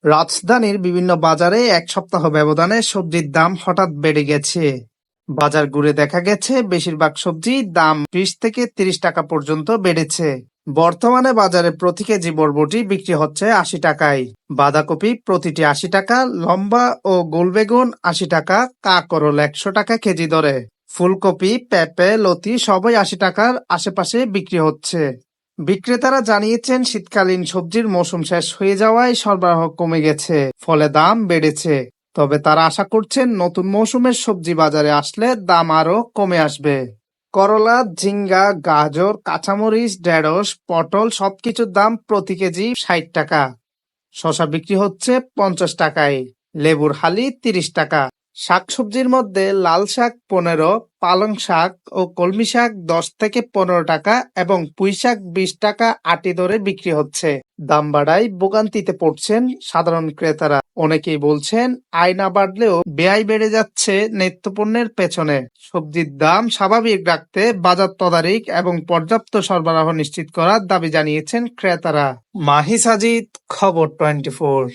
রাজধানীর বিভিন্ন বাজারে এক সপ্তাহ ব্যবধানে সবজির দাম হঠাৎ বেড়ে গেছে। বাজার ঘুরে দেখা গেছে বেশিরভাগ সবজির দাম 20 থেকে 30 টাকা পর্যন্ত বেড়েছে। বর্তমানে বাজারে প্রতি কেজি বরবটি বিক্রি হচ্ছে 80 টাকায়, বাঁধাকপি প্রতিটি 80 টাকা, লম্বা ও গোল বেগুন 80 টাকা, কাঁকরোল 100 টাকা কেজি দরে, ফুলকপি, পেঁপে, লতি সবই 80 টাকার আশেপাশে বিক্রি হচ্ছে। বিক্রেতারা জানিয়েছেন শীতকালীন সবজির মৌসুম শেষ হয়ে যাওয়ায় সরবরাহ কমে গেছে, ফলে দাম বেড়েছে। তবে তারা আশা করছেন নতুন মৌসুমের সবজি বাজারে আসলে দাম আরো কমে আসবে। করলা, ঝিঙ্গা, গাজর, কাঁচামরিচ, ঢেঁড়স, পটল সবকিছুর দাম প্রতি কেজি 60 টাকা। শসা বিক্রি হচ্ছে 50 টাকায়, লেবুর হালি 30 টাকা। শাকসবজির মধ্যে লাল শাক 15, পালং শাক ও কলমি শাক 10 থেকে 15 টাকা এবং পুঁই শাক 20 টাকা আটি দরে বিক্রি হচ্ছে। দাম বাড়ায় ভোগান্তিতে পড়ছেন সাধারণ ক্রেতারা। অনেকেই বলছেন আয় না বাড়লেও ব্যয় বেড়ে যাচ্ছে নিত্যপণ্যের পেছনে। সবজির দাম স্বাভাবিক রাখতে বাজার তদারকি এবং পর্যাপ্ত সরবরাহ নিশ্চিত করার দাবি জানিয়েছেন ক্রেতারা। মাহি সাজিদ, খবর 24।